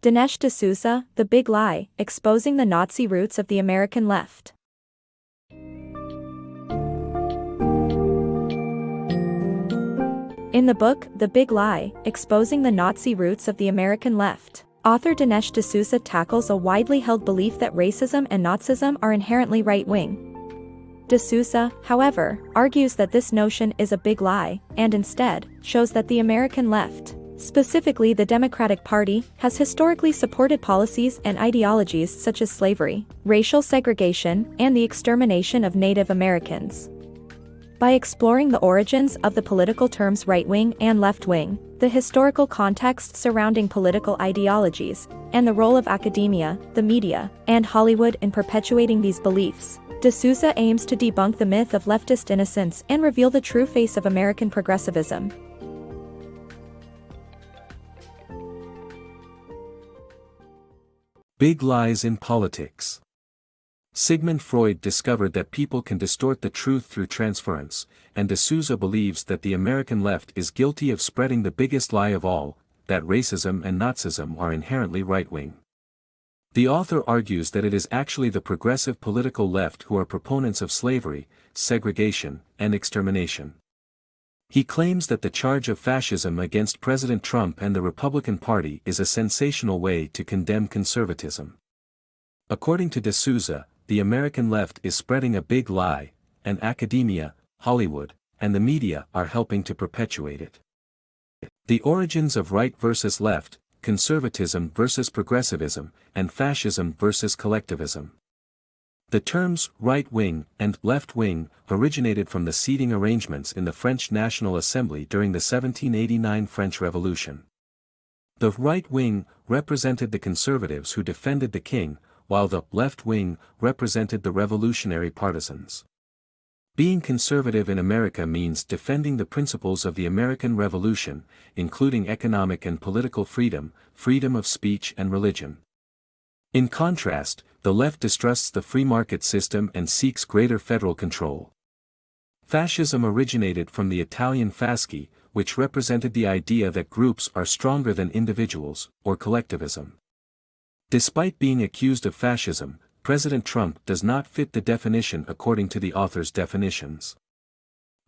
Dinesh D'Souza, The Big Lie, Exposing the Nazi Roots of the American Left. In the book, The Big Lie, Exposing the Nazi Roots of the American Left, author Dinesh D'Souza tackles a widely held belief that racism and Nazism are inherently right-wing. D'Souza, however, argues that this notion is a big lie, and instead, shows that the American left, specifically the Democratic Party, has historically supported policies and ideologies such as slavery, racial segregation, and the extermination of Native Americans. By exploring the origins of the political terms right-wing and left-wing, the historical context surrounding political ideologies, and the role of academia, the media, and Hollywood in perpetuating these beliefs, D'Souza aims to debunk the myth of leftist innocence and reveal the true face of American progressivism. Big lies in politics. Sigmund Freud discovered that people can distort the truth through transference, and D'Souza believes that the American left is guilty of spreading the biggest lie of all, that racism and Nazism are inherently right-wing. The author argues that it is actually the progressive political left who are proponents of slavery, segregation, and extermination. He claims that the charge of fascism against President Trump and the Republican Party is a sensational way to condemn conservatism. According to D'Souza, the American left is spreading a big lie, and academia, Hollywood, and the media are helping to perpetuate it. The origins of right versus left, conservatism versus progressivism, and fascism versus collectivism. The terms right-wing and left-wing originated from the seating arrangements in the French National Assembly during the 1789 French Revolution. The right wing represented the conservatives who defended the king, while the left wing represented the revolutionary partisans. Being conservative in America means defending the principles of the American Revolution, including economic and political freedom, freedom of speech and religion. In contrast, the left distrusts the free market system and seeks greater federal control. Fascism originated from the Italian fasci, which represented the idea that groups are stronger than individuals, or collectivism. Despite being accused of fascism, President Trump does not fit the definition according to the author's definitions.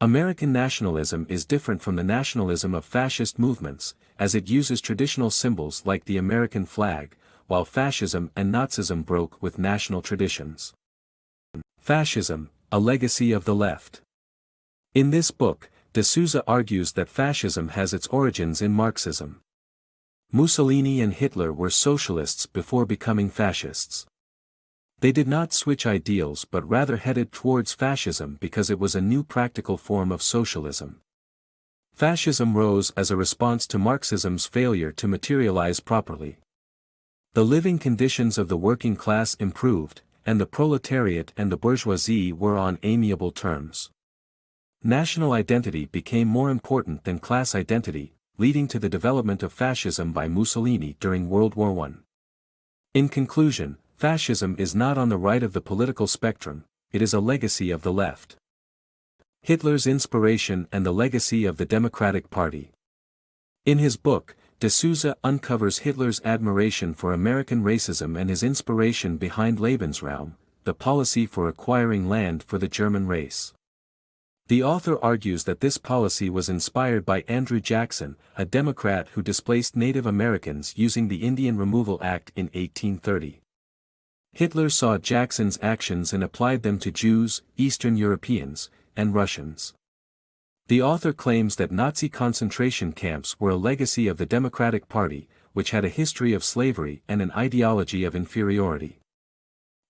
American nationalism is different from the nationalism of fascist movements, as it uses traditional symbols like the American flag, while fascism and Nazism broke with national traditions. Fascism, a legacy of the left. In this book, D'Souza argues that fascism has its origins in Marxism. Mussolini and Hitler were socialists before becoming fascists. They did not switch ideals but rather headed towards fascism because it was a new practical form of socialism. Fascism rose as a response to Marxism's failure to materialize properly. The living conditions of the working class improved, and the proletariat and the bourgeoisie were on amiable terms. National identity became more important than class identity, leading to the development of fascism by Mussolini during World War I. In conclusion, fascism is not on the right of the political spectrum, it is a legacy of the left. Hitler's inspiration and the legacy of the Democratic Party. In his book, D'Souza uncovers Hitler's admiration for American racism and his inspiration behind Lebensraum, the policy for acquiring land for the German race. The author argues that this policy was inspired by Andrew Jackson, a Democrat who displaced Native Americans using the Indian Removal Act in 1830. Hitler saw Jackson's actions and applied them to Jews, Eastern Europeans, and Russians. The author claims that Nazi concentration camps were a legacy of the Democratic Party, which had a history of slavery and an ideology of inferiority.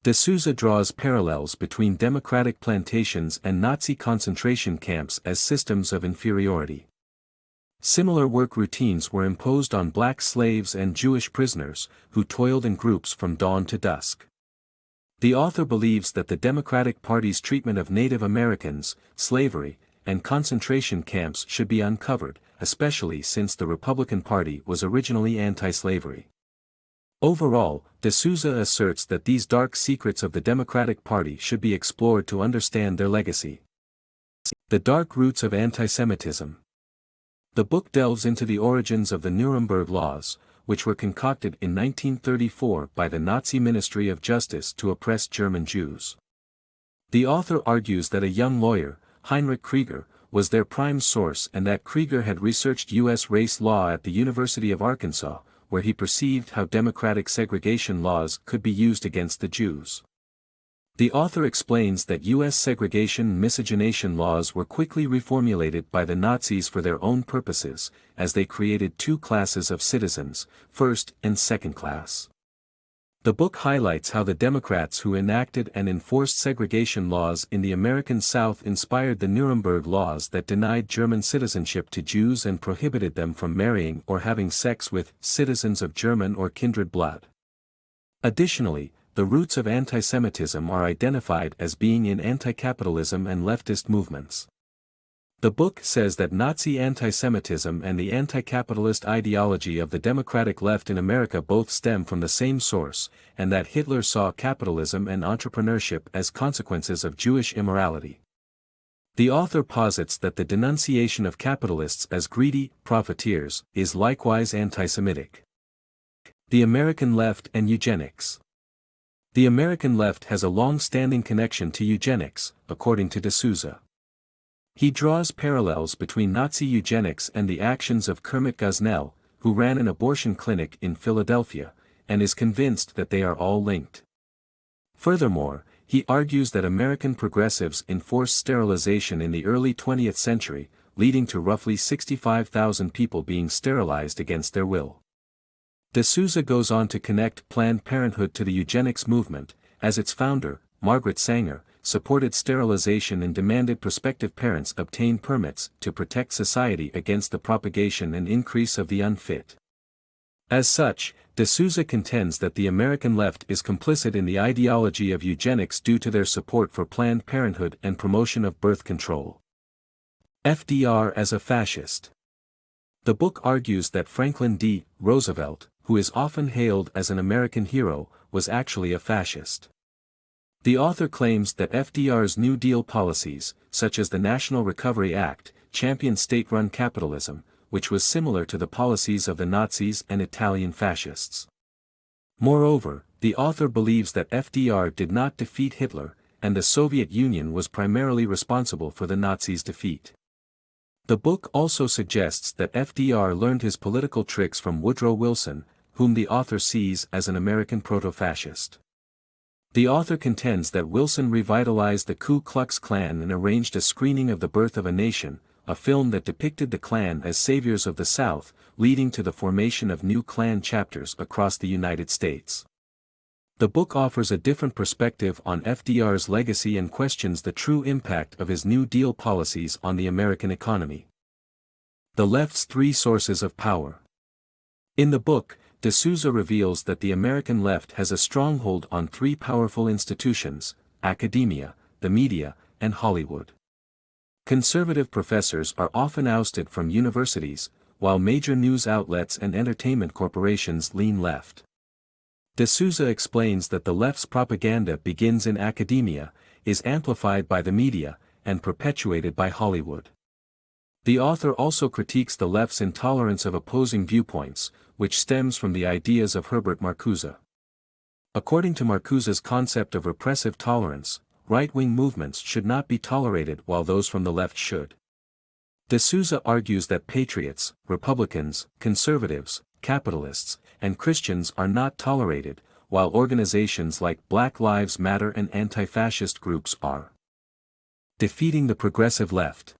D'Souza draws parallels between democratic plantations and Nazi concentration camps as systems of inferiority. Similar work routines were imposed on black slaves and Jewish prisoners, who toiled in groups from dawn to dusk. The author believes that the Democratic Party's treatment of Native Americans, slavery, and concentration camps should be uncovered, especially since the Republican Party was originally anti-slavery. Overall, D'Souza asserts that these dark secrets of the Democratic Party should be explored to understand their legacy. The dark roots of anti-Semitism. The book delves into the origins of the Nuremberg Laws, which were concocted in 1934 by the Nazi Ministry of Justice to oppress German Jews. The author argues that a young lawyer, Heinrich Krieger, was their prime source and that Krieger had researched U.S. race law at the University of Arkansas, where he perceived how democratic segregation laws could be used against the Jews. The author explains that U.S. segregation and miscegenation laws were quickly reformulated by the Nazis for their own purposes, as they created two classes of citizens, first and second class. The book highlights how the Democrats who enacted and enforced segregation laws in the American South inspired the Nuremberg laws that denied German citizenship to Jews and prohibited them from marrying or having sex with citizens of German or kindred blood. Additionally, the roots of anti-Semitism are identified as being in anti-capitalism and leftist movements. The book says that Nazi anti-Semitism and the anti-capitalist ideology of the democratic left in America both stem from the same source, and that Hitler saw capitalism and entrepreneurship as consequences of Jewish immorality. The author posits that the denunciation of capitalists as greedy profiteers is likewise anti-Semitic. The American left and eugenics. The American left has a long-standing connection to eugenics, according to D'Souza. He draws parallels between Nazi eugenics and the actions of Kermit Gosnell, who ran an abortion clinic in Philadelphia, and is convinced that they are all linked. Furthermore, he argues that American progressives enforced sterilization in the early 20th century, leading to roughly 65,000 people being sterilized against their will. D'Souza goes on to connect Planned Parenthood to the eugenics movement, as its founder, Margaret Sanger, supported sterilization and demanded prospective parents obtain permits to protect society against the propagation and increase of the unfit. As such, D'Souza contends that the American left is complicit in the ideology of eugenics due to their support for Planned Parenthood and promotion of birth control. FDR as a fascist. The book argues that Franklin D. Roosevelt, who is often hailed as an American hero, was actually a fascist. The author claims that FDR's New Deal policies, such as the National Recovery Act, championed state-run capitalism, which was similar to the policies of the Nazis and Italian fascists. Moreover, the author believes that FDR did not defeat Hitler, and the Soviet Union was primarily responsible for the Nazis' defeat. The book also suggests that FDR learned his political tricks from Woodrow Wilson, whom the author sees as an American proto-fascist. The author contends that Wilson revitalized the Ku Klux Klan and arranged a screening of The Birth of a Nation, a film that depicted the Klan as saviors of the South, leading to the formation of new Klan chapters across the United States. The book offers a different perspective on FDR's legacy and questions the true impact of his New Deal policies on the American economy. The left's three sources of power. In the book, D'Souza reveals that the American left has a stronghold on three powerful institutions: academia, the media, and Hollywood. Conservative professors are often ousted from universities, while major news outlets and entertainment corporations lean left. D'Souza explains that the left's propaganda begins in academia, is amplified by the media, and perpetuated by Hollywood. The author also critiques the left's intolerance of opposing viewpoints, which stems from the ideas of Herbert Marcuse. According to Marcuse's concept of repressive tolerance, right-wing movements should not be tolerated while those from the left should. D'Souza argues that patriots, Republicans, conservatives, capitalists, and Christians are not tolerated, while organizations like Black Lives Matter and anti-fascist groups are. Defeating the progressive left.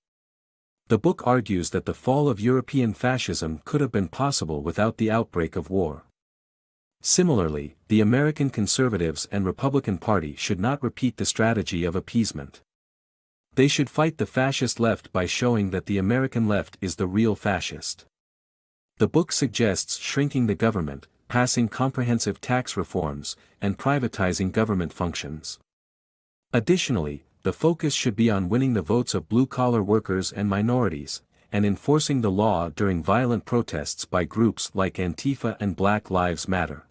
The book argues that the fall of European fascism could have been possible without the outbreak of war. Similarly, the American conservatives and Republican Party should not repeat the strategy of appeasement. They should fight the fascist left by showing that the American left is the real fascist. The book suggests shrinking the government, passing comprehensive tax reforms, and privatizing government functions. Additionally, the focus should be on winning the votes of blue-collar workers and minorities, and enforcing the law during violent protests by groups like Antifa and Black Lives Matter.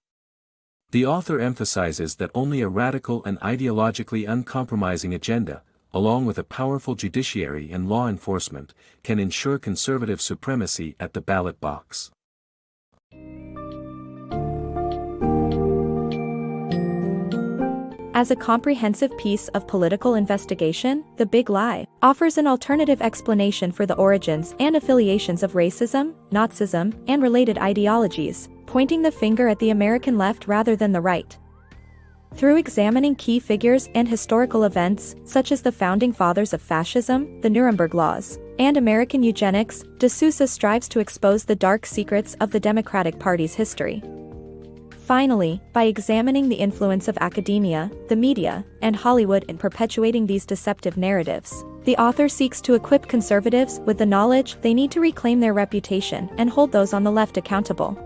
The author emphasizes that only a radical and ideologically uncompromising agenda, along with a powerful judiciary and law enforcement, can ensure conservative supremacy at the ballot box. As a comprehensive piece of political investigation, The Big Lie offers an alternative explanation for the origins and affiliations of racism, Nazism, and related ideologies, pointing the finger at the American left rather than the right. Through examining key figures and historical events, such as the founding fathers of fascism, the Nuremberg Laws, and American eugenics, D'Souza strives to expose the dark secrets of the Democratic Party's history. Finally, by examining the influence of academia, the media, and Hollywood in perpetuating these deceptive narratives, the author seeks to equip conservatives with the knowledge they need to reclaim their reputation and hold those on the left accountable.